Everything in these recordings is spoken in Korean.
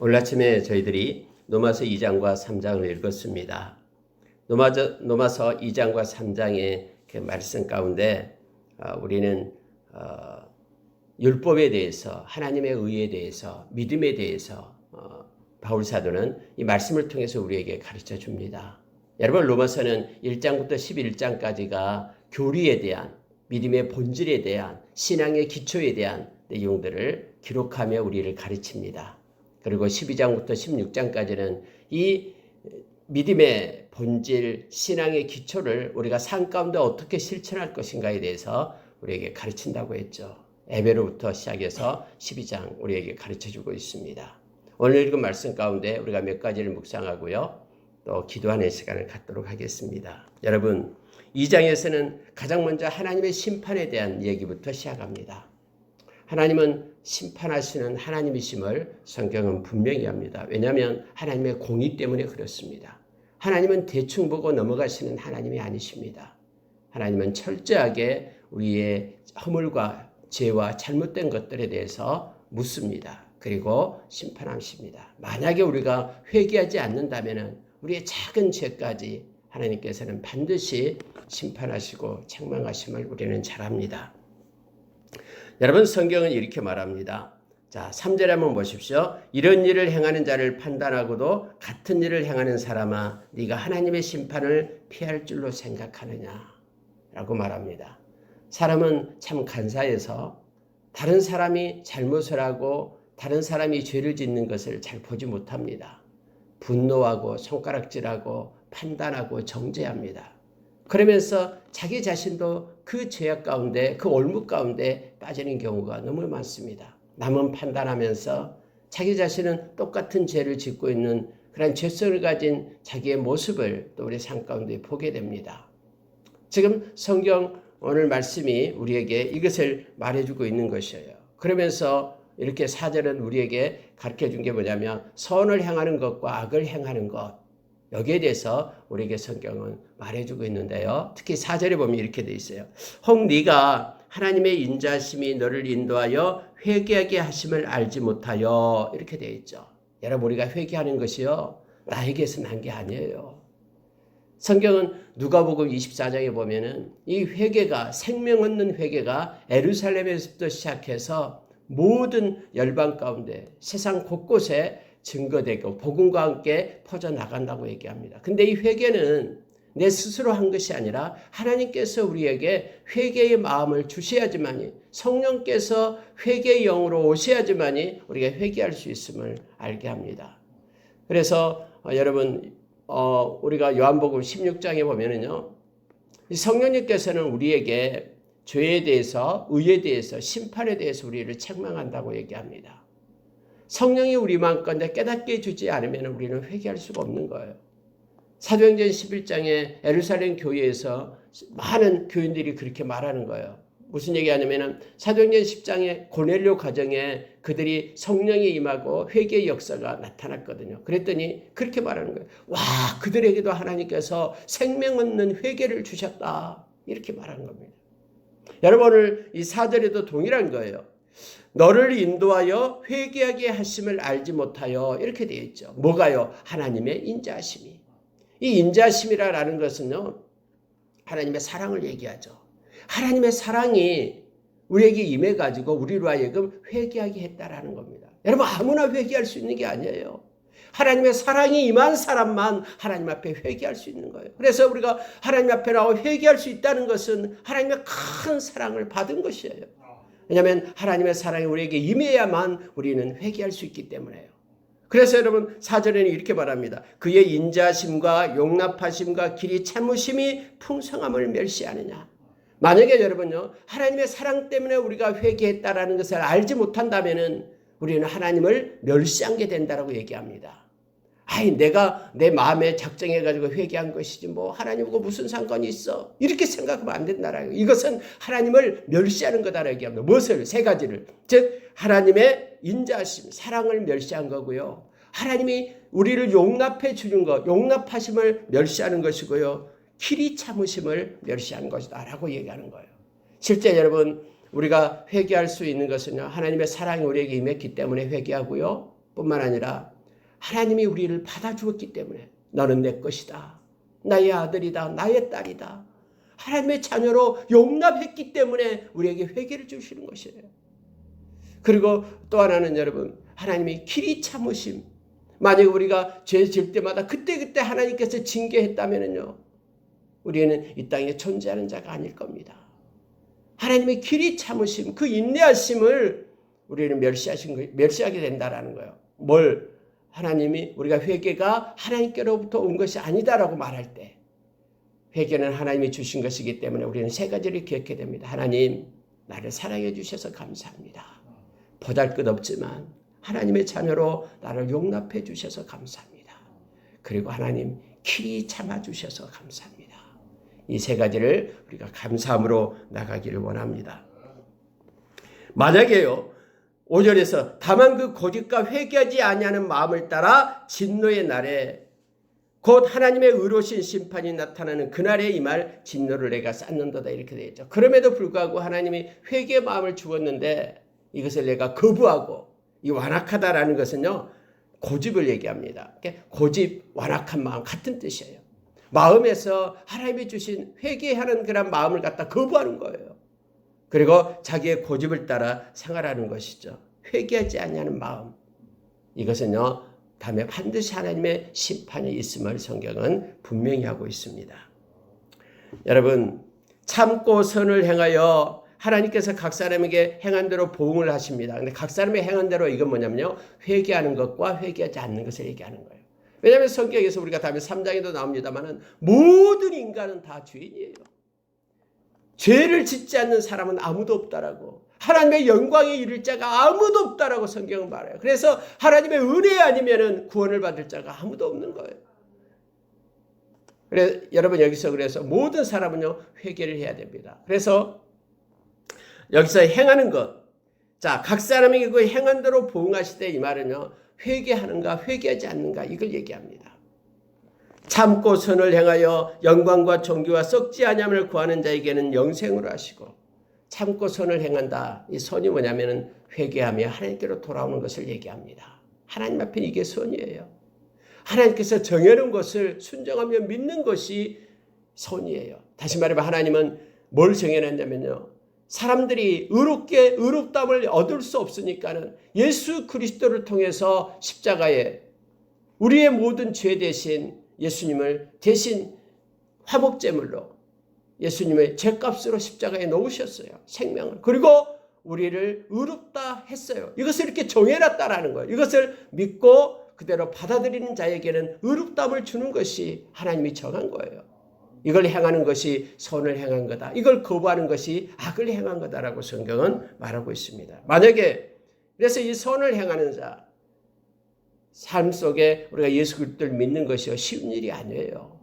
오늘 아침에 저희들이 로마서 2장과 3장을 읽었습니다. 로마서 2장과 3장의 그 말씀 가운데 우리는 율법에 대해서, 하나님의 의에 대해서, 믿음에 대해서 바울 사도는 이 말씀을 통해서 우리에게 가르쳐 줍니다. 여러분, 로마서는 1장부터 11장까지가 교리에 대한, 믿음의 본질에 대한, 신앙의 기초에 대한 내용들을 기록하며 우리를 가르칩니다. 그리고 12장부터 16장까지는 이 믿음의 본질, 신앙의 기초를 우리가 삶 가운데 어떻게 실천할 것인가에 대해서 우리에게 가르친다고 했죠. 에베로부터 시작해서 12장 우리에게 가르쳐주고 있습니다. 오늘 읽은 말씀 가운데 우리가 몇 가지를 묵상하고요. 또 기도하는 시간을 갖도록 하겠습니다. 여러분, 2장에서는 가장 먼저 하나님의 심판에 대한 얘기부터 시작합니다. 하나님은 심판하시는 하나님이심을 성경은 분명히 합니다. 왜냐하면 하나님의 공의 때문에 그렇습니다. 하나님은 대충 보고 넘어가시는 하나님이 아니십니다. 하나님은 철저하게 우리의 허물과 죄와 잘못된 것들에 대해서 묻습니다. 그리고 심판하십니다. 만약에 우리가 회개하지 않는다면 우리의 작은 죄까지 하나님께서는 반드시 심판하시고 책망하심을 우리는 잘 압니다. 여러분, 성경은 이렇게 말합니다. 자, 3절에 한번 보십시오. 이런 일을 행하는 자를 판단하고도 같은 일을 행하는 사람아, 네가 하나님의 심판을 피할 줄로 생각하느냐 라고 말합니다. 사람은 참 간사해서 다른 사람이 잘못을 하고 다른 사람이 죄를 짓는 것을 잘 보지 못합니다. 분노하고 손가락질하고 판단하고 정죄합니다. 그러면서 자기 자신도 그 죄악 가운데, 그 올무 가운데 빠지는 경우가 너무 많습니다. 남은 판단하면서 자기 자신은 똑같은 죄를 짓고 있는 그런 죄성을 가진 자기의 모습을 또 우리 삶 가운데 보게 됩니다. 지금 성경 오늘 말씀이 우리에게 이것을 말해주고 있는 것이에요. 그러면서 이렇게 4절은 우리에게 가르쳐준 게 뭐냐면 선을 행하는 것과 악을 행하는 것, 여기에 대해서 우리에게 성경은 말해주고 있는데요. 특히 4절에 보면 이렇게 돼 있어요. 혹 네가 하나님의 인자심이 너를 인도하여 회개하게 하심을 알지 못하여, 이렇게 돼 있죠. 여러분, 우리가 회개하는 것이요, 나에게서 난 게 아니에요. 성경은 누가복음 24장에 보면은 이 회개가, 생명 얻는 회개가 예루살렘에서부터 시작해서 모든 열방 가운데 세상 곳곳에 증거되고 복음과 함께 퍼져나간다고 얘기합니다. 근데 이 회개는 내 스스로 한 것이 아니라 하나님께서 우리에게 회개의 마음을 주셔야지만이, 성령께서 회개의 영으로 오셔야지만이 우리가 회개할 수 있음을 알게 합니다. 그래서 여러분, 우리가 요한복음 16장에 보면은요, 성령님께서는 우리에게 죄에 대해서, 의에 대해서, 심판에 대해서 우리를 책망한다고 얘기합니다. 성령이 우리 마음 가운데 깨닫게 해주지 않으면 우리는 회개할 수가 없는 거예요. 사도행전 11장에 예루살렘 교회에서 많은 교인들이 그렇게 말하는 거예요. 무슨 얘기하냐면 사도행전 10장에 고넬료 가정에 그들이 성령이 임하고 회개의 역사가 나타났거든요. 그랬더니 그렇게 말하는 거예요. 와, 그들에게도 하나님께서 생명 얻는 회개를 주셨다, 이렇게 말하는 겁니다. 여러분, 오늘 이 4절에도 동일한 거예요. 너를 인도하여 회개하게 하심을 알지 못하여, 이렇게 되어 있죠. 뭐가요? 하나님의 인자하심이. 이 인자하심이라는 것은요, 하나님의 사랑을 얘기하죠. 하나님의 사랑이 우리에게 임해가지고 우리로 하여금 회개하게 했다라는 겁니다. 여러분, 아무나 회개할 수 있는 게 아니에요. 하나님의 사랑이 임한 사람만 하나님 앞에 회개할 수 있는 거예요. 그래서 우리가 하나님 앞에 나와 회개할 수 있다는 것은 하나님의 큰 사랑을 받은 것이에요. 왜냐하면 하나님의 사랑이 우리에게 임해야만 우리는 회개할 수 있기 때문에요. 그래서 여러분, 4절에는 이렇게 말합니다. 그의 인자심과 용납하심과 길이 참으심이 풍성함을 멸시하느냐. 만약에 여러분요, 하나님의 사랑 때문에 우리가 회개했다라는 것을 알지 못한다면은 우리는 하나님을 멸시한 게 된다라고 얘기합니다. 아이, 내가 내 마음에 작정해가지고 회개한 것이지 뭐 하나님하고 무슨 상관이 있어, 이렇게 생각하면 안 된다라고. 이것은 하나님을 멸시하는 거다라고 얘기합니다. 무엇을? 세 가지를. 즉 하나님의 인자심, 사랑을 멸시한 거고요, 하나님이 우리를 용납해 주는 것, 용납하심을 멸시하는 것이고요, 길이 참으심을 멸시하는 것이다 라고 얘기하는 거예요. 실제 여러분, 우리가 회개할 수 있는 것은요, 하나님의 사랑이 우리에게 임했기 때문에 회개하고요, 뿐만 아니라 하나님이 우리를 받아주었기 때문에 너는 내 것이다. 나의 아들이다. 나의 딸이다. 하나님의 자녀로 용납했기 때문에 우리에게 회개를 주시는 것이에요. 그리고 또 하나는 여러분, 하나님이 길이 참으심. 만약에 우리가 죄 질 때마다 그때그때 하나님께서 징계했다면요, 우리는 이 땅에 존재하는 자가 아닐 겁니다. 하나님의 길이 참으심, 그 인내하심을 우리는 멸시하게 된다라는 거예요. 하나님이 우리가 회개가 하나님께로부터 온 것이 아니다라고 말할 때, 회개는 하나님이 주신 것이기 때문에 우리는 세 가지를 기억해야 됩니다. 하나님, 나를 사랑해 주셔서 감사합니다. 보잘것없지만 하나님의 자녀로 나를 용납해 주셔서 감사합니다. 그리고 하나님, 길이 참아 주셔서 감사합니다. 이 세 가지를 우리가 감사함으로 나가기를 원합니다. 만약에요, 5절에서 다만 그 고집과 회개하지 아니하는 마음을 따라 진노의 날에 곧 하나님의 의로우신 심판이 나타나는 그날에 임할 진노를 내가 쌓는도다, 이렇게 되어 있죠. 그럼에도 불구하고 하나님이 회개의 마음을 주었는데 이것을 내가 거부하고, 이 완악하다라는 것은요, 고집을 얘기합니다. 고집, 완악한 마음 같은 뜻이에요. 마음에서 하나님이 주신 회개하는 그런 마음을 갖다 거부하는 거예요. 그리고 자기의 고집을 따라 생활하는 것이죠. 회개하지 아니하는 마음. 이것은요, 다음에 반드시 하나님의 심판이 있음을 성경은 분명히 하고 있습니다. 여러분, 참고 선을 행하여 하나님께서 각 사람에게 행한 대로 보응을 하십니다. 근데 각 사람의 행한 대로 이건 뭐냐면요, 회개하는 것과 회개하지 않는 것을 얘기하는 거예요. 왜냐하면 성경에서 우리가 다음에 3장에도 나옵니다만 모든 인간은 다 죄인이에요. 죄를 짓지 않는 사람은 아무도 없다라고, 하나님의 영광에 이를 자가 아무도 없다라고 성경은 말해요. 그래서 하나님의 은혜 아니면은 구원을 받을 자가 아무도 없는 거예요. 그래서 여러분, 여기서 그래서 모든 사람은요, 회개를 해야 됩니다. 그래서 여기서 행하는 것, 자, 각 사람에게 그 행한 대로 보응하시되, 이 말은요, 회개하는가 회개하지 않는가 이걸 얘기합니다. 참고 선을 행하여 영광과 존귀와 썩지 아니함을 구하는 자에게는 영생으로 하시고, 참고 선을 행한다. 이 선이 뭐냐면은 회개하며 하나님께로 돌아오는 것을 얘기합니다. 하나님 앞에 이게 선이에요. 하나님께서 정해놓은 것을 순종하며 믿는 것이 선이에요. 다시 말하면 하나님은 뭘 정해놨냐면요, 사람들이 의롭다함을 얻을 수 없으니까는 예수 그리스도를 통해서 십자가에 우리의 모든 죄 대신 예수님을 대신 화목제물로 예수님의 죄값으로 십자가에 놓으셨어요. 생명을. 그리고 우리를 의롭다 했어요. 이것을 이렇게 정해놨다라는 거예요. 이것을 믿고 그대로 받아들이는 자에게는 의롭다함을 주는 것이 하나님이 정한 거예요. 이걸 행하는 것이 선을 행한 거다. 이걸 거부하는 것이 악을 행한 거다라고 성경은 말하고 있습니다. 만약에 그래서 이 선을 행하는 자, 삶 속에 우리가 예수 그리스도를 믿는 것이 쉬운 일이 아니에요.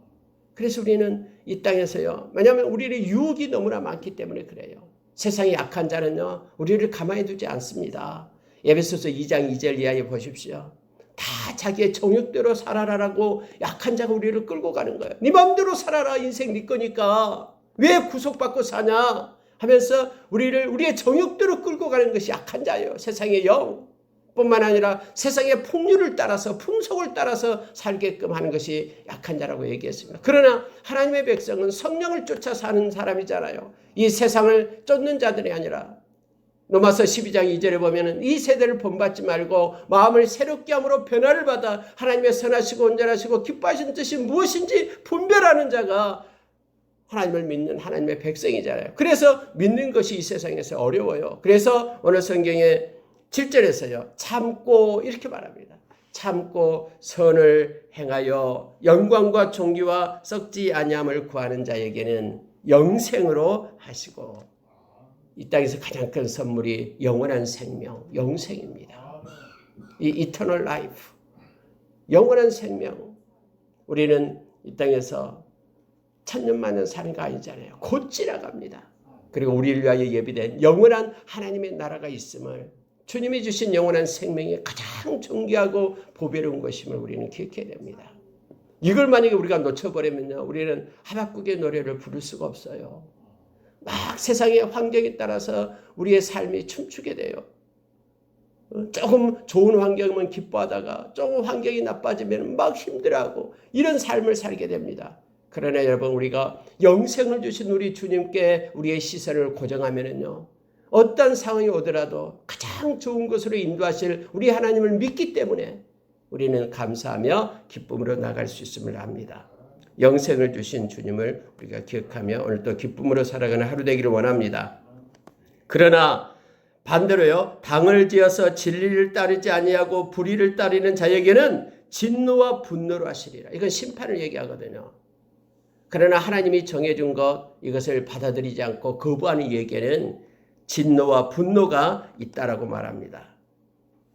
그래서 우리는 이 땅에서요, 왜냐하면 우리의 유혹이 너무나 많기 때문에 그래요. 세상의 약한 자는요, 우리를 가만히 두지 않습니다. 에베소서 2장 2절 이하에 보십시오. 다 자기의 정욕대로 살아라라고 약한 자가 우리를 끌고 가는 거예요. 네 마음대로 살아라. 인생 네 거니까. 왜 구속받고 사냐 하면서 우리의 정욕대로 끌고 가는 것이 약한 자예요. 세상의 영. 뿐만 아니라 세상의 풍류를 따라서, 풍속을 따라서 살게끔 하는 것이 약한 자라고 얘기했습니다. 그러나 하나님의 백성은 성령을 쫓아 사는 사람이잖아요. 이 세상을 쫓는 자들이 아니라, 로마서 12장 2절에 보면은 이 세대를 본받지 말고 마음을 새롭게 함으로 변화를 받아 하나님의 선하시고 온전하시고 기뻐하신 뜻이 무엇인지 분별하는 자가 하나님을 믿는 하나님의 백성이잖아요. 그래서 믿는 것이 이 세상에서 어려워요. 그래서 오늘 성경의 7절에서요, 참고 이렇게 말합니다. 참고 선을 행하여 영광과 존귀와 썩지 아니함을 구하는 자에게는 영생으로 하시고, 이 땅에서 가장 큰 선물이 영원한 생명, 영생입니다. 이 eternal life, 영원한 생명. 우리는 이 땅에서 천년만년 사는 거 아니잖아요. 곧 지나갑니다. 그리고 우리를 위하여 예비된 영원한 하나님의 나라가 있음을, 주님이 주신 영원한 생명이 가장 존귀하고 보배로운 것임을 우리는 기억해야 됩니다. 이걸 만약에 우리가 놓쳐버리면요, 우리는 하박국의 노래를 부를 수가 없어요. 막 세상의 환경에 따라서 우리의 삶이 춤추게 돼요. 조금 좋은 환경이면 기뻐하다가 조금 환경이 나빠지면 막 힘들어하고 이런 삶을 살게 됩니다. 그러나 여러분, 우리가 영생을 주신 우리 주님께 우리의 시선을 고정하면은요, 어떤 상황이 오더라도 가장 좋은 것으로 인도하실 우리 하나님을 믿기 때문에 우리는 감사하며 기쁨으로 나갈 수 있음을 압니다. 영생을 주신 주님을 우리가 기억하며 오늘도 기쁨으로 살아가는 하루 되기를 원합니다. 그러나 반대로요, 당을 지어서 진리를 따르지 아니하고 불의를 따르는 자에게는 진노와 분노로 하시리라. 이건 심판을 얘기하거든요. 그러나 하나님이 정해준 것, 이것을 받아들이지 않고 거부하는 이에게는 진노와 분노가 있다라고 말합니다.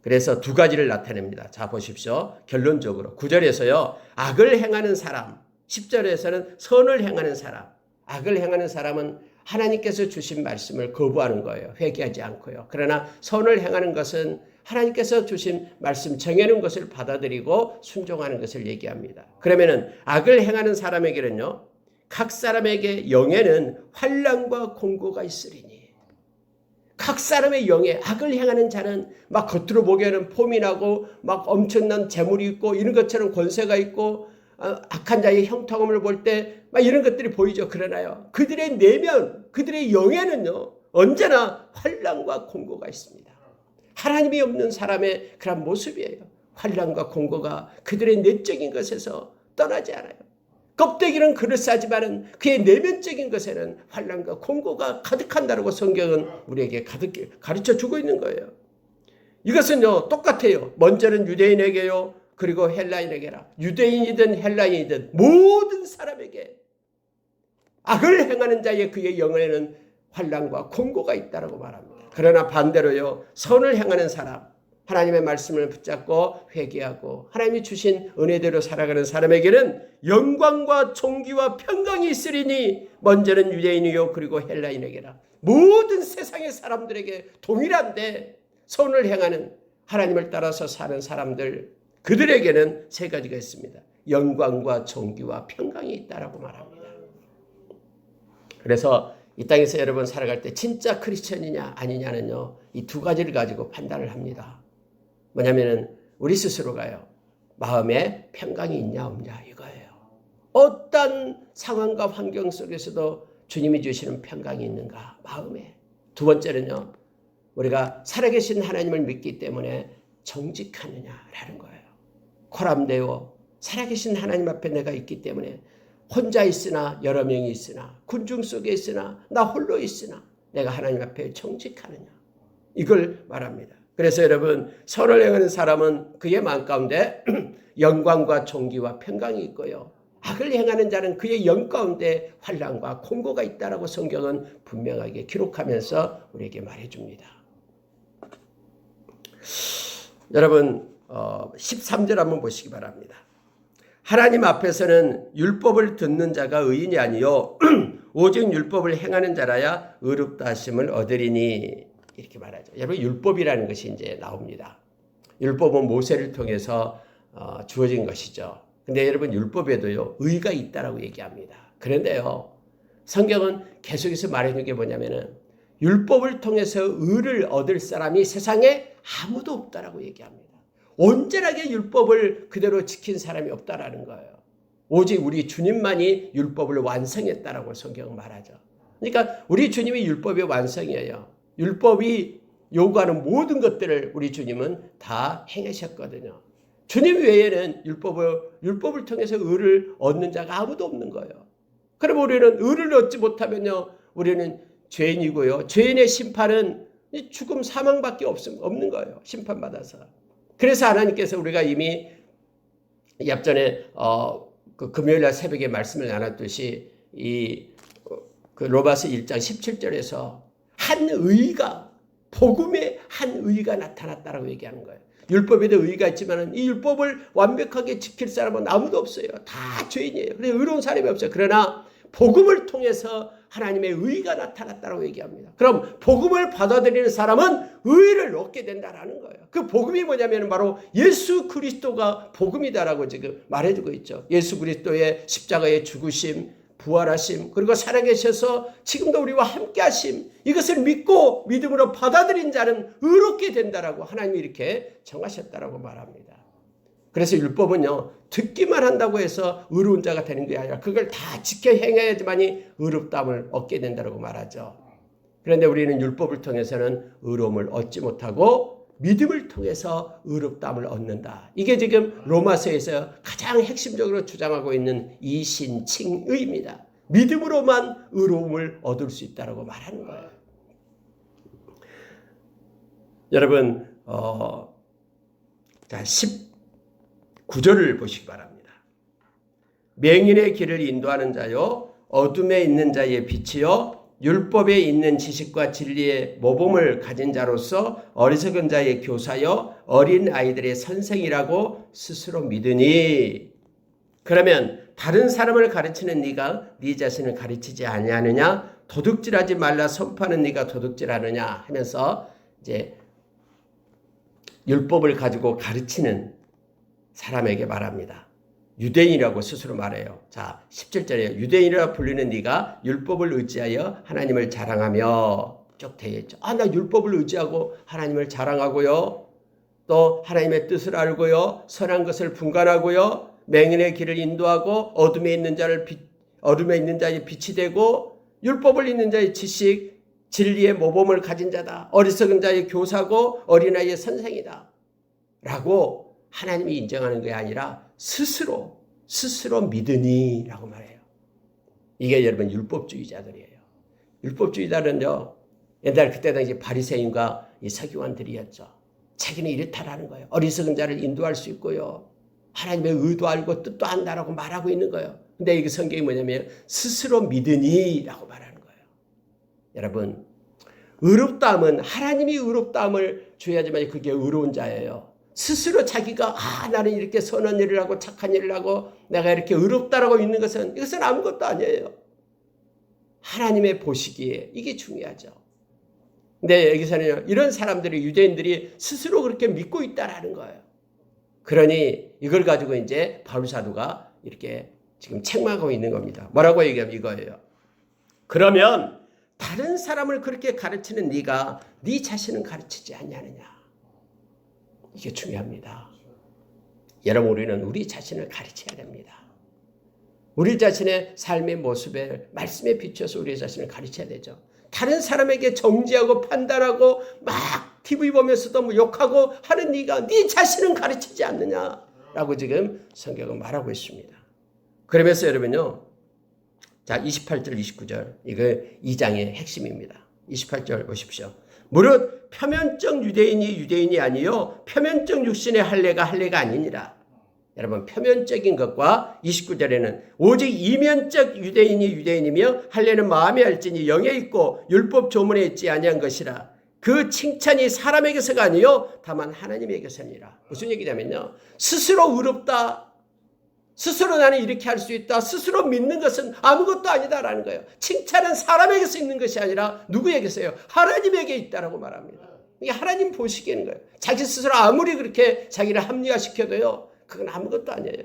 그래서 두 가지를 나타냅니다. 자, 보십시오. 결론적으로 9절에서요, 악을 행하는 사람, 10절에서는 선을 행하는 사람. 악을 행하는 사람은 하나님께서 주신 말씀을 거부하는 거예요. 회개하지 않고요. 그러나 선을 행하는 것은 하나님께서 주신 말씀 정해놓은 것을 받아들이고 순종하는 것을 얘기합니다. 그러면은 악을 행하는 사람에게는요, 각 사람에게 영에는 환난과 공고가 있으리니. 각 사람의 영에 악을 행하는 자는 막 겉으로 보기에는 폼이 나고 막 엄청난 재물이 있고 이런 것처럼 권세가 있고 악한 자의 형통함을 볼 때 막 이런 것들이 보이죠. 그러나요, 그들의 내면, 그들의 영에는요, 언제나 환난과 공고가 있습니다. 하나님이 없는 사람의 그런 모습이에요. 환난과 공고가 그들의 내적인 것에서 떠나지 않아요. 껍데기는 그럴싸하지만 그의 내면적인 것에는 환난과 공고가 가득한다고 성경은 우리에게 가르쳐 주고 있는 거예요. 이것은요, 똑같아요. 먼저는 유대인에게요, 그리고 헬라인에게라. 유대인이든 헬라인이든 모든 사람에게 악을 행하는 자의 그의 영혼에는 환난과 공고가 있다라고 말합니다. 그러나 반대로요, 선을 행하는 사람, 하나님의 말씀을 붙잡고 회개하고 하나님이 주신 은혜대로 살아가는 사람에게는 영광과 존귀와 평강이 있으리니 먼저는 유대인이요 그리고 헬라인에게라. 모든 세상의 사람들에게 동일한데 선을 행하는 하나님을 따라서 사는 사람들, 그들에게는 세 가지가 있습니다. 영광과 존귀와 평강이 있다라고 말합니다. 그래서 이 땅에서 여러분 살아갈 때 진짜 크리스천이냐 아니냐는요, 이 두 가지를 가지고 판단을 합니다. 뭐냐면은 우리 스스로가요, 마음에 평강이 있냐 없냐 이거예요. 어떤 상황과 환경 속에서도 주님이 주시는 평강이 있는가, 마음에. 두 번째는요, 우리가 살아계신 하나님을 믿기 때문에 정직하느냐라는 거예요. 코람데오, 살아계신 하나님 앞에 내가 있기 때문에 혼자 있으나 여러 명이 있으나 군중 속에 있으나 나 홀로 있으나 내가 하나님 앞에 정직하느냐, 이걸 말합니다. 그래서 여러분, 선을 행하는 사람은 그의 마음 가운데 영광과 존귀와 평강이 있고요, 악을 행하는 자는 그의 영 가운데 환난과 공고가 있다라고 성경은 분명하게 기록하면서 우리에게 말해줍니다. 여러분 13절 한번 보시기 바랍니다. 하나님 앞에서는 율법을 듣는 자가 의인이 아니요 오직 율법을 행하는 자라야 의롭다 하심을 얻으리니, 이렇게 말하죠. 여러분, 율법이라는 것이 이제 나옵니다. 율법은 모세를 통해서 주어진 것이죠. 근데 여러분, 율법에도요, 의가 있다라고 얘기합니다. 그런데요, 성경은 계속해서 말해주는 게 뭐냐면은 율법을 통해서 의를 얻을 사람이 세상에 아무도 없다라고 얘기합니다. 온전하게 율법을 그대로 지킨 사람이 없다라는 거예요. 오직 우리 주님만이 율법을 완성했다라고 성경은 말하죠. 그러니까 우리 주님이 율법의 완성이에요. 율법이 요구하는 모든 것들을 우리 주님은 다 행하셨거든요. 주님 외에는 율법을 통해서 의를 얻는 자가 아무도 없는 거예요. 그럼 우리는 의를 얻지 못하면요, 우리는 죄인이고요. 죄인의 심판은 죽음, 사망밖에 없는 거예요. 심판받아서. 그래서 하나님께서 우리가 이미 앞전에 그 금요일날 새벽에 말씀을 나눴듯이 그 로마서 1장 17절에서 한 의가, 복음의 한 의가 나타났다라고 얘기하는 거예요. 율법에도 의가 있지만 이 율법을 완벽하게 지킬 사람은 아무도 없어요. 다 죄인이에요. 그래서 의로운 사람이 없어요. 그러나 복음을 통해서 하나님의 의가 나타났다고 얘기합니다. 그럼 복음을 받아들이는 사람은 의를 얻게 된다라는 거예요. 그 복음이 뭐냐면 바로 예수 그리스도가 복음이다라고 지금 말해주고 있죠. 예수 그리스도의 십자가의 죽으심, 부활하심, 그리고 살아계셔서 지금도 우리와 함께 하심, 이것을 믿고 믿음으로 받아들인 자는 의롭게 된다라고 하나님이 이렇게 정하셨다라고 말합니다. 그래서 율법은요, 듣기만 한다고 해서 의로운 자가 되는 게 아니라 그걸 다 지켜 행해야지만이 의롭다함을 얻게 된다라고 말하죠. 그런데 우리는 율법을 통해서는 의로움을 얻지 못하고 믿음을 통해서 의롭다함을 얻는다. 이게 지금 로마서에서 가장 핵심적으로 주장하고 있는 이신칭의입니다. 믿음으로만 의로움을 얻을 수 있다고 말하는 거예요. 여러분, 자 19절을 보시기 바랍니다. 맹인의 길을 인도하는 자요, 어둠에 있는 자의 빛이요, 율법에 있는 지식과 진리의 모범을 가진 자로서 어리석은 자의 교사여 어린 아이들의 선생이라고 스스로 믿으니, 그러면 다른 사람을 가르치는 네가 네 자신을 가르치지 아니하느냐? 도둑질하지 말라 선포하는 네가 도둑질하느냐? 하면서 이제 율법을 가지고 가르치는 사람에게 말합니다. 유대인이라고 스스로 말해요. 자, 17절에 유대인이라 불리는 네가 율법을 의지하여 하나님을 자랑하며, 쭉 되어 있죠. 나 율법을 의지하고 하나님을 자랑하고요. 또 하나님의 뜻을 알고요. 선한 것을 분간하고요. 맹인의 길을 인도하고 어둠에 있는 자의 빛이 되고 율법을 읽는 자의 지식, 진리의 모범을 가진 자다. 어리석은 자의 교사고 어린아이의 선생이다. 라고 하나님이 인정하는 게 아니라 스스로 믿으니 라고 말해요. 이게 여러분 율법주의자들이에요. 율법주의자는요, 옛날 그때 당시 바리새인과 이 서기관들이었죠. 자기는 이렇다라는 거예요. 어리석은 자를 인도할 수 있고요, 하나님의 의도 알고 뜻도 안다라고 말하고 있는 거예요. 근데 이게 성경이 뭐냐면 스스로 믿으니 라고 말하는 거예요. 여러분, 의롭다함은 하나님이 의롭다함을 줘야지만 그게 의로운 자예요. 스스로 자기가 나는 이렇게 선한 일을 하고 착한 일을 하고 내가 이렇게 의롭다라고 있는 것은, 이것은 아무것도 아니에요. 하나님의 보시기에 이게 중요하죠. 근데 여기서는 이런 사람들이, 유대인들이 스스로 그렇게 믿고 있다라는 거예요. 그러니 이걸 가지고 이제 바울 사도가 이렇게 지금 책망하고 있는 겁니다. 뭐라고 얘기하면 이거예요. 그러면 다른 사람을 그렇게 가르치는 네가 네 자신은 가르치지 않냐느냐. 이게 중요합니다. 여러분, 우리는 우리 자신을 가르쳐야 됩니다. 우리 자신의 삶의 모습에 말씀에 비춰서 우리 자신을 가르쳐야 되죠. 다른 사람에게 정지하고 판단하고 막 TV 보면서도 뭐 욕하고 하는 네가 네 자신은 가르치지 않느냐라고 지금 성경은 말하고 있습니다. 그러면서 여러분요, 자 28절 29절, 이거 2장의 핵심입니다. 28절 보십시오. 무릇 표면적 유대인이 아니요 표면적 육신의 할례가 아니니라. 여러분, 표면적인 것과 29절에는 오직 이면적 유대인이며 할례는 마음에 할지니 영에 있고 율법 조문에 있지 아니한 것이라. 그 칭찬이 사람에게서가 아니요 다만 하나님에게서니라. 무슨 얘기냐면요, 스스로 의롭다, 스스로 나는 이렇게 할 수 있다, 스스로 믿는 것은 아무것도 아니다라는 거예요. 칭찬은 사람에게서 있는 것이 아니라 누구에게서요? 하나님에게 있다라고 말합니다. 이게 하나님 보시기에는 거예요. 자기 스스로 아무리 그렇게 자기를 합리화시켜도요, 그건 아무것도 아니에요.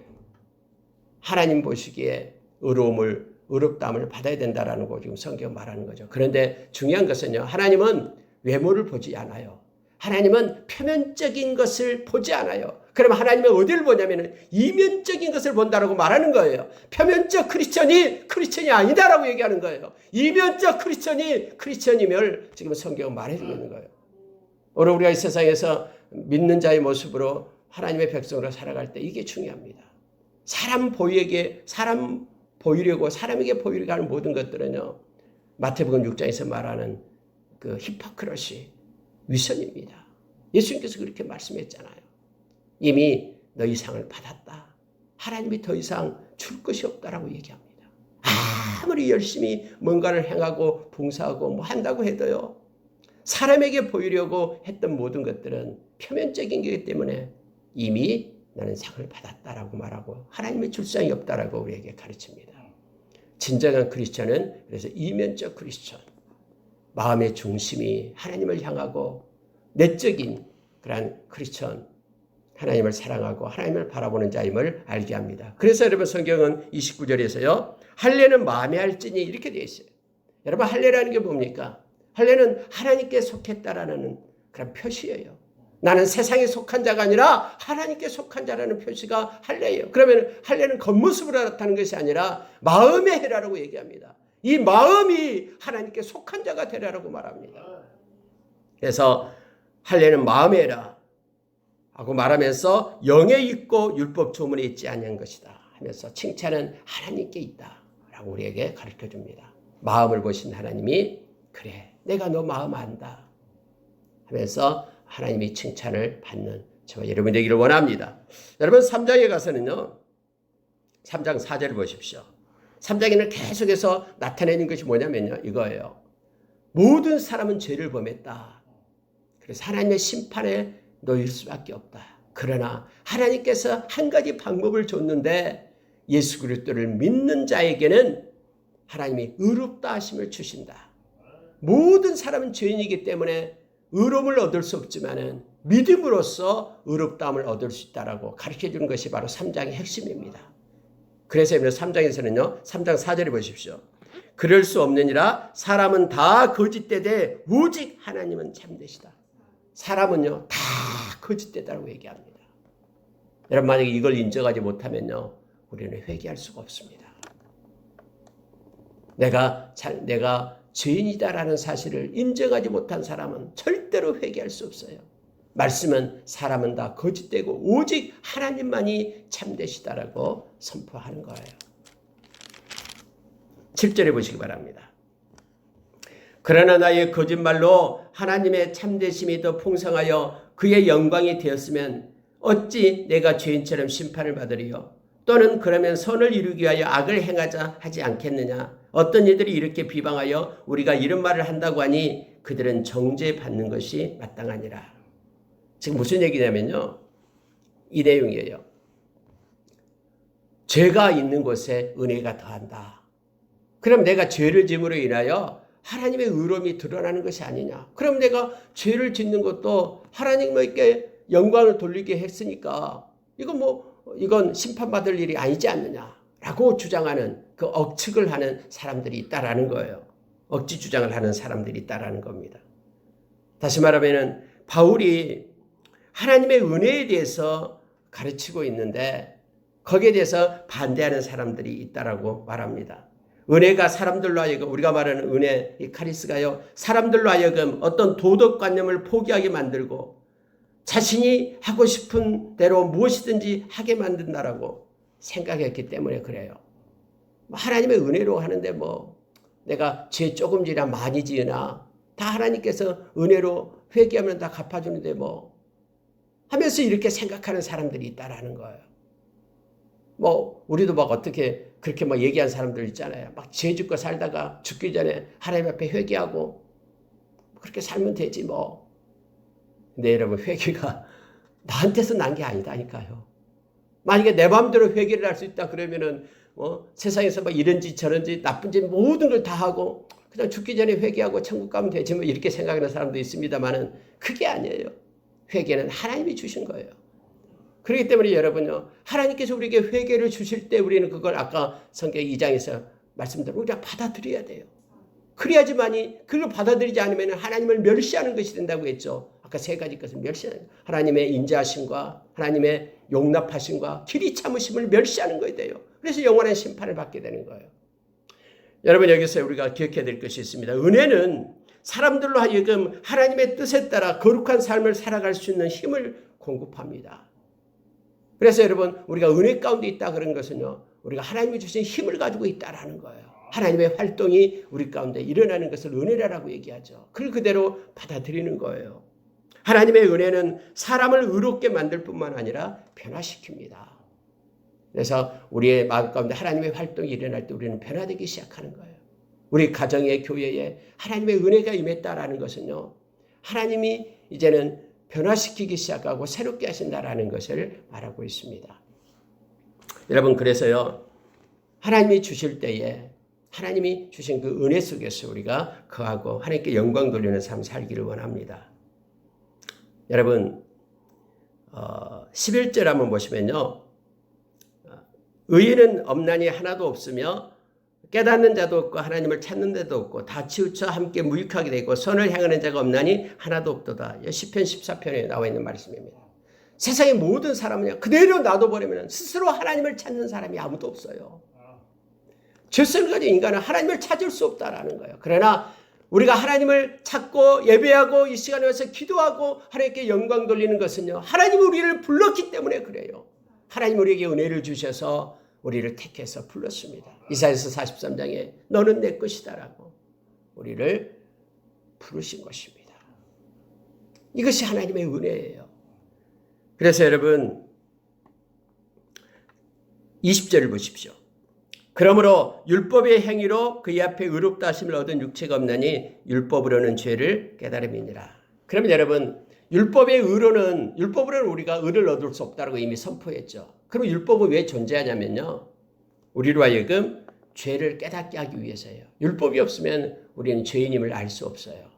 하나님 보시기에 의롭다함을 받아야 된다라는 거 지금 성경 말하는 거죠. 그런데 중요한 것은요, 하나님은 외모를 보지 않아요. 하나님은 표면적인 것을 보지 않아요. 그럼 하나님은 어디를 보냐면 이면적인 것을 본다라고 말하는 거예요. 표면적 크리스천이 아니다라고 얘기하는 거예요. 이면적 크리스천임을 지금 성경은 말해주고 있는 거예요. 오늘 우리가 이 세상에서 믿는 자의 모습으로 하나님의 백성으로 살아갈 때 이게 중요합니다. 사람 보이려고 사람에게 보이려고 하는 모든 것들은요, 마태복음 6장에서 말하는 그 히포크러시, 위선입니다. 예수님께서 그렇게 말씀했잖아요. 이미 너희 상을 받았다. 하나님이 더 이상 줄 것이 없다라고 얘기합니다. 아무리 열심히 뭔가를 행하고 봉사하고 뭐 한다고 해도요, 사람에게 보이려고 했던 모든 것들은 표면적인 거기 때문에 이미 나는 상을 받았다라고 말하고 하나님의 줄상이 없다라고 우리에게 가르칩니다. 진정한 크리스천은 그래서 이면적 크리스천, 마음의 중심이 하나님을 향하고 내적인 그러한 크리스천, 하나님을 사랑하고 하나님을 바라보는 자임을 알게 합니다. 그래서 여러분 성경은 29절에서요. 할례는 마음에 할지니 이렇게 되어 있어요. 여러분 할례라는 게 뭡니까? 할례는 하나님께 속했다라는 그런 표시예요. 나는 세상에 속한 자가 아니라 하나님께 속한 자라는 표시가 할례예요. 그러면 할례는 겉모습으로 나타나는 것이 아니라 마음의 해라라고 얘기합니다. 이 마음이 하나님께 속한 자가 되라라고 말합니다. 그래서 할례는 마음의 해라 하고 말하면서 영에 있고 율법 조문에 있지 아니한 것이다 하면서 칭찬은 하나님께 있다라고 우리에게 가르쳐줍니다. 마음을 보신 하나님이 그래 내가 너 마음 안다 하면서 하나님이 칭찬을 받는 저와 여러분이 되기를 원합니다. 여러분 3장에 가서는요. 3장 4절을 보십시오. 3장에는 계속해서 나타내는 것이 뭐냐면요. 이거예요. 모든 사람은 죄를 범했다. 그래서 하나님의 심판에 놓일 수밖에 없다. 그러나 하나님께서 한 가지 방법을 줬는데 예수 그리스도를 믿는 자에게는 하나님이 의롭다 하심을 주신다. 모든 사람은 죄인이기 때문에 의로움을 얻을 수 없지만은 믿음으로써 의롭다함을 얻을 수 있다라고 가르쳐주는 것이 바로 3장의 핵심입니다. 그래서 3장에서는요. 3장 4절에 보십시오. 그럴 수 없느니라 사람은 다 거짓되되 오직 하나님은 참되시다. 사람은요. 다 거짓되다라고 얘기합니다. 여러분 만약에 이걸 인정하지 못하면요. 우리는 회개할 수가 없습니다. 내가 죄인이다라는 사실을 인정하지 못한 사람은 절대로 회개할 수 없어요. 말씀은 사람은 다 거짓되고 오직 하나님만이 참되시다라고 선포하는 거예요. 7절에 보시기 바랍니다. 그러나 나의 거짓말로 하나님의 참되심이 더 풍성하여 그의 영광이 되었으면 어찌 내가 죄인처럼 심판을 받으리요? 또는 그러면 선을 이루기 위하여 악을 행하자 하지 않겠느냐? 어떤 이들이 이렇게 비방하여 우리가 이런 말을 한다고 하니 그들은 정죄받는 것이 마땅하니라. 지금 무슨 얘기냐면요. 이 내용이에요. 죄가 있는 곳에 은혜가 더한다. 그럼 내가 죄를 짐으로 인하여 하나님의 의로움이 드러나는 것이 아니냐. 그럼 내가 죄를 짓는 것도 하나님께 영광을 돌리게 했으니까 이건 심판받을 일이 아니지 않느냐라고 주장하는 그 억측을 하는 사람들이 있다라는 거예요. 억지 주장을 하는 사람들이 있다라는 겁니다. 다시 말하면은 바울이 하나님의 은혜에 대해서 가르치고 있는데 거기에 대해서 반대하는 사람들이 있다라고 말합니다. 은혜가 사람들로 하여금 우리가 말하는 은혜, 이 카리스가요. 사람들로 하여금 어떤 도덕관념을 포기하게 만들고 자신이 하고 싶은 대로 무엇이든지 하게 만든다라고 생각했기 때문에 그래요. 하나님의 은혜로 하는데 내가 죄 조금 지나 많이 지으나 다 하나님께서 은혜로 회개하면 다 갚아주는데 하면서 이렇게 생각하는 사람들이 있다라는 거예요. 우리도 어떻게 그렇게 얘기한 사람들 있잖아요. 죄 짓고 살다가 죽기 전에 하나님 앞에 회개하고 그렇게 살면 되지 근데 여러분 회개가 나한테서 난 게 아니다니까요. 만약에 내 마음대로 회개를 할 수 있다 그러면은 세상에서 이런지 저런지 나쁜지 모든 걸 다 하고 그냥 죽기 전에 회개하고 천국 가면 되지 이렇게 생각하는 사람도 있습니다만은 그게 아니에요. 회개는 하나님이 주신 거예요. 그렇기 때문에 여러분요. 하나님께서 우리에게 회개를 주실 때 우리는 그걸 아까 성경 2장에서 말씀대로 우리가 받아들여야 돼요. 그래야지만이 그걸 받아들이지 않으면 하나님을 멸시하는 것이 된다고 했죠. 아까 세 가지 것을 멸시하는 거예요. 하나님의 인자하심과 하나님의 용납하심과 길이 참으심을 멸시하는 거에 돼요. 그래서 영원한 심판을 받게 되는 거예요. 여러분 여기서 우리가 기억해야 될 것이 있습니다. 은혜는 사람들로 하여금 하나님의 뜻에 따라 거룩한 삶을 살아갈 수 있는 힘을 공급합니다. 그래서 여러분 우리가 은혜 가운데 있다 그런 것은요. 우리가 하나님이 주신 힘을 가지고 있다라는 거예요. 하나님의 활동이 우리 가운데 일어나는 것을 은혜라고 얘기하죠. 그걸 그대로 받아들이는 거예요. 하나님의 은혜는 사람을 의롭게 만들 뿐만 아니라 변화시킵니다. 그래서 우리의 마음 가운데 하나님의 활동이 일어날 때 우리는 변화되기 시작하는 거예요. 우리 가정의 교회에 하나님의 은혜가 임했다라는 것은요. 하나님이 이제는 변화시키기 시작하고 새롭게 하신다라는 것을 말하고 있습니다. 여러분 그래서요. 하나님이 주실 때에 하나님이 주신 그 은혜 속에서 우리가 거하고 하나님께 영광 돌리는 삶 살기를 원합니다. 여러분 11절 한번 보시면요. 의인은 없나니 하나도 없으며 깨닫는 자도 없고 하나님을 찾는 데도 없고 다 치우쳐 함께 무익하게 되고 선을 향하는 자가 없나니 하나도 없도다. 시편 14편에 나와 있는 말씀입니다. 세상의 모든 사람은 그대로 놔둬버리면 스스로 하나님을 찾는 사람이 아무도 없어요. 죄성을 가진 인간은 하나님을 찾을 수 없다라는 거예요. 그러나 우리가 하나님을 찾고 예배하고 이 시간에 와서 기도하고 하나님께 영광 돌리는 것은요, 하나님이 우리를 불렀기 때문에 그래요. 하나님 우리에게 은혜를 주셔서 우리를 택해서 불렀습니다. 이사야서 43장에 너는 내 것이다라고 우리를 부르신 것입니다. 이것이 하나님의 은혜예요. 그래서 여러분 20절을 보십시오. 그러므로 율법의 행위로 그의 앞에 의롭다 하심을 얻은 육체가 없나니 율법으로는 죄를 깨달음이니라. 그러면 여러분 율법으로는 우리가 의를 얻을 수 없다고 이미 선포했죠. 그럼 율법은 왜 존재하냐면요, 우리로 하여금 죄를 깨닫게 하기 위해서예요. 율법이 없으면 우리는 죄인임을 알 수 없어요.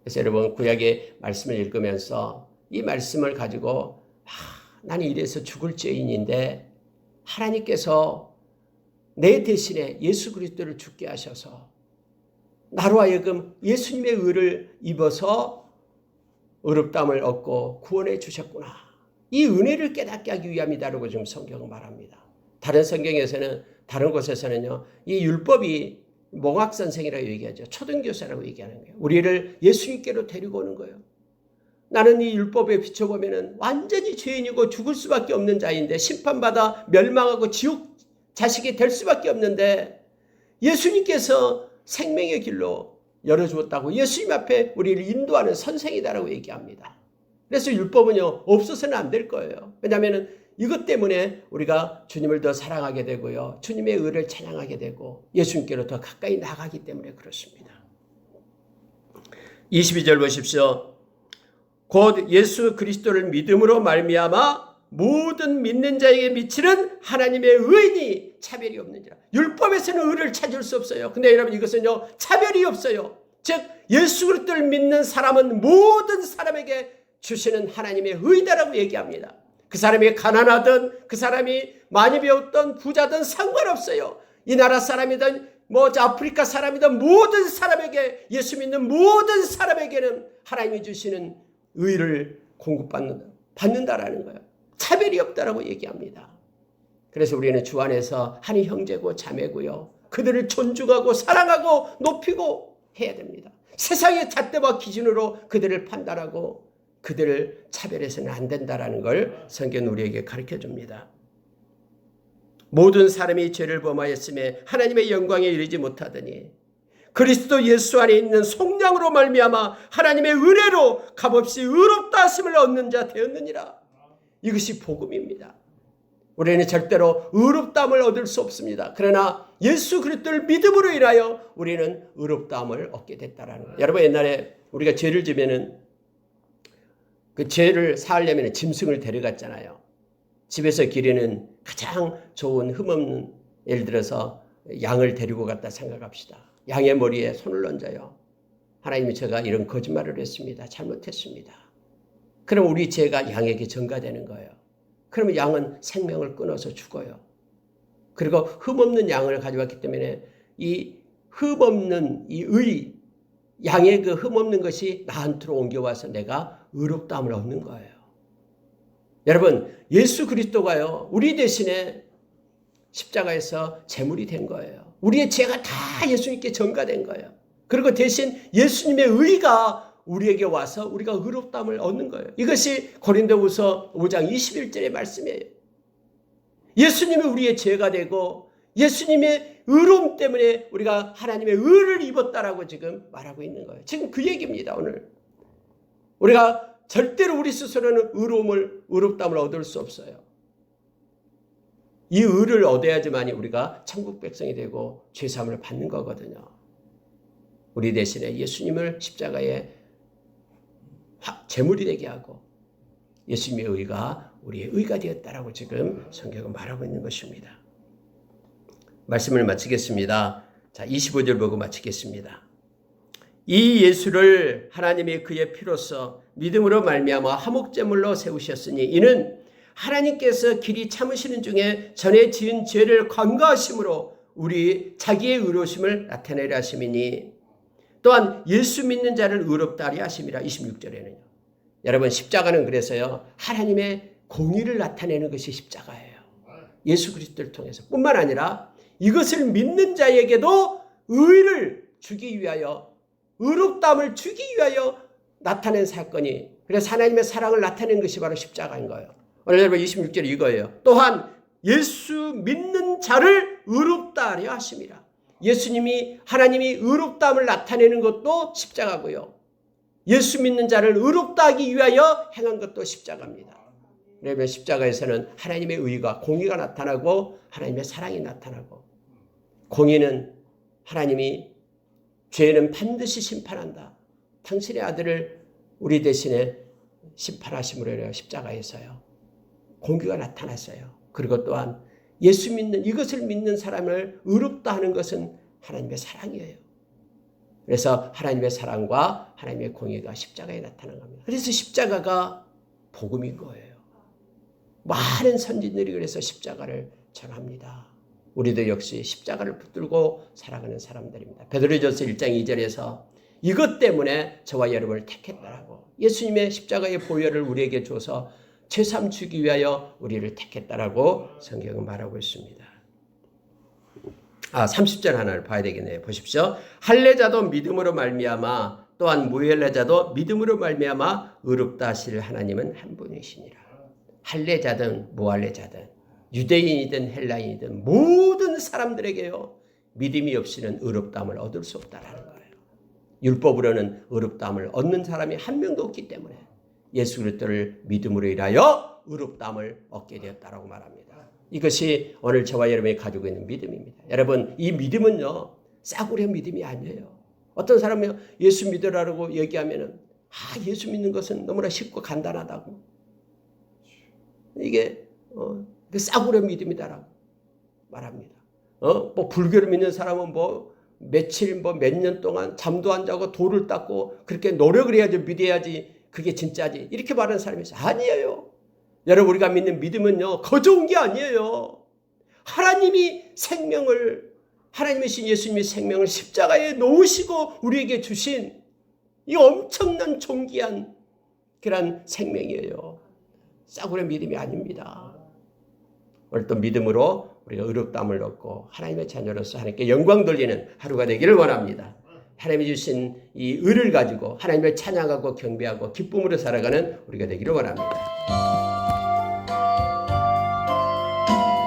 그래서 여러분 구약의 말씀을 읽으면서 이 말씀을 가지고 나는 이래서 죽을 죄인인데 하나님께서 내 대신에 예수 그리스도를 죽게 하셔서 나로 하여금 예수님의 의를 입어서 의롭다함을 얻고 구원해 주셨구나. 이 은혜를 깨닫게 하기 위함이다라고 지금 성경은 말합니다. 다른 성경에서는, 다른 곳에서는요, 이 율법이 몽학선생이라고 얘기하죠. 초등교사라고 얘기하는 거예요. 우리를 예수님께로 데리고 오는 거예요. 나는 이 율법에 비춰보면 완전히 죄인이고 죽을 수밖에 없는 자인데 심판받아 멸망하고 지옥 자식이 될 수밖에 없는데 예수님께서 생명의 길로 열어주었다고 예수님 앞에 우리를 인도하는 선생이다라고 얘기합니다. 그래서 율법은요 없어서는 안 될 거예요. 왜냐하면 이것 때문에 우리가 주님을 더 사랑하게 되고요, 주님의 의를 찬양하게 되고 예수님께로 더 가까이 나가기 때문에 그렇습니다. 22절 보십시오. 곧 예수 그리스도를 믿음으로 말미암아 모든 믿는 자에게 미치는 하나님의 의인이 차별이 없는지라. 율법에서는 의를 찾을 수 없어요. 근데 여러분 이것은요 차별이 없어요. 즉 예수 그리스도를 믿는 사람은 모든 사람에게 주시는 하나님의 의다라고 얘기합니다. 그 사람이 가난하든 그 사람이 많이 배웠던 부자든 상관없어요. 이 나라 사람이든 아프리카 사람이든 모든 사람에게, 예수 믿는 모든 사람에게는 하나님이 주시는 의를 받는다라는 거예요. 차별이 없다라고 얘기합니다. 그래서 우리는 주 안에서 한 형제고 자매고요, 그들을 존중하고 사랑하고 높이고 해야 됩니다. 세상의 잣대와 기준으로 그들을 판단하고 그들을 차별해서는 안 된다라는 걸 성경은 우리에게 가르쳐 줍니다. 모든 사람이 죄를 범하였음에 하나님의 영광에 이르지 못하더니 그리스도 예수 안에 있는 속량으로 말미암아 하나님의 은혜로 값없이 의롭다 하심을 얻는 자 되었느니라. 이것이 복음입니다. 우리는 절대로 의롭다함을 얻을 수 없습니다. 그러나 예수 그리스도를 믿음으로 인하여 우리는 의롭다함을 얻게 됐다라는 거예요. 여러분 옛날에 우리가 죄를 지면은 그 죄를 사하려면 짐승을 데려갔잖아요. 집에서 기르는 가장 좋은 흠없는, 예를 들어서 양을 데리고 갔다 생각합시다. 양의 머리에 손을 얹어요. 하나님이 제가 이런 거짓말을 했습니다. 잘못했습니다. 그럼 우리 죄가 양에게 전가되는 거예요. 그러면 양은 생명을 끊어서 죽어요. 그리고 흠없는 양을 가져왔기 때문에 이 흠없는 양의 그 흠없는 것이 나한테로 옮겨와서 내가 의롭다함을 얻는 거예요. 여러분 예수 그리스도가요 우리 대신에 십자가에서 제물이 된 거예요. 우리의 죄가 다 예수님께 전가된 거예요. 그리고 대신 예수님의 의가 우리에게 와서 우리가 의롭다함을 얻는 거예요. 이것이 고린도후서 5장 21절의 말씀이에요. 예수님이 우리의 죄가 되고 예수님의 의로움 때문에 우리가 하나님의 의를 입었다라고 지금 말하고 있는 거예요. 지금 그 얘기입니다. 오늘 우리가 절대로 우리 스스로는 의롭다함을 얻을 수 없어요. 이 의를 얻어야지만이 우리가 천국 백성이 되고 죄사함을 받는 거거든요. 우리 대신에 예수님을 십자가에 제물이 되게 하고 예수님의 의가 우리의 의가 되었다라고 지금 성경은 말하고 있는 것입니다. 말씀을 마치겠습니다. 자, 25절 보고 마치겠습니다. 이 예수를 하나님이 그의 피로써 믿음으로 말미암아 화목제물로 세우셨으니 이는 하나님께서 길이 참으시는 중에 전에 지은 죄를 간과하심으로 우리 자기의 의로우심을 나타내려 하심이니 또한 예수 믿는 자를 의롭다 하려 하심이라. 26절에는요. 여러분 십자가는 그래서요 하나님의 공의를 나타내는 것이 십자가예요. 예수 그리스도를 통해서 뿐만 아니라 이것을 믿는 자에게도 의를 주기 위하여 의롭다함을 주기 위하여 나타낸 사건이, 그래서 하나님의 사랑을 나타낸 것이 바로 십자가인 거예요. 오늘 여러분 26절이 이거예요. 또한 예수 믿는 자를 의롭다 하려 하심이라. 예수님이 하나님이 의롭다함을 나타내는 것도 십자가고요. 예수 믿는 자를 의롭다 하기 위하여 행한 것도 십자가입니다. 그러면 십자가에서는 하나님의 의가 공의가 나타나고 하나님의 사랑이 나타나고, 공의는 하나님이 죄는 반드시 심판한다. 당신의 아들을 우리 대신에 심판하심으로 인하여 십자가에서요 공의가 나타났어요. 그리고 또한 예수 믿는 이것을 믿는 사람을 의롭다 하는 것은 하나님의 사랑이에요. 그래서 하나님의 사랑과 하나님의 공의가 십자가에 나타난 겁니다. 그래서 십자가가 복음인 거예요. 많은 선진들이 그래서 십자가를 전합니다. 우리도 역시 십자가를 붙들고 살아가는 사람들입니다. 베드로전서 1장 2절에서 이것 때문에 저와 여러분을 택했다라고, 예수님의 십자가의 보혈을 우리에게 줘서 죄삼 주기 위하여 우리를 택했다라고 성경은 말하고 있습니다. 30절 하나를 봐야 되겠네요. 보십시오. 할례자도 믿음으로 말미암아 또한 무할례자도 믿음으로 말미암아 의롭다 하실 하나님은 한 분이시니라. 할례자든 무할례자든 유대인이든 헬라인이든 모든 사람들에게요 믿음이 없이는 의롭다함을 얻을 수 없다라는 거예요. 율법으로는 의롭다함을 얻는 사람이 한 명도 없기 때문에 예수 그리스도를 믿음으로 인하여 의롭다함을 얻게 되었다라고 말합니다. 이것이 오늘 저와 여러분이 가지고 있는 믿음입니다. 여러분 이 믿음은요 싸구려 믿음이 아니에요. 어떤 사람이 예수 믿으라고 얘기하면은 예수 믿는 것은 너무나 쉽고 간단하다고, 이게 그 싸구려 믿음이다라고 말합니다. 뭐 불교를 믿는 사람은 뭐 며칠 몇 년 동안 잠도 안 자고 돌을 닦고 그렇게 노력을 해야지 믿어야지 그게 진짜지, 이렇게 말하는 사람이 있어요. 아니에요. 여러분 우리가 믿는 믿음은요 거저온 게 아니에요. 하나님이 생명을, 하나님이신 예수님이 생명을 십자가에 놓으시고 우리에게 주신 이 엄청난 존귀한 그런 생명이에요. 싸구려 믿음이 아닙니다. 오늘 또 믿음으로 우리가 의롭다함을 얻고 하나님의 자녀로서 하나님께 영광 돌리는 하루가 되기를 원합니다. 하나님이 주신 이 의를 가지고 하나님을 찬양하고 경배하고 기쁨으로 살아가는 우리가 되기를 원합니다.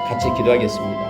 같이 기도하겠습니다.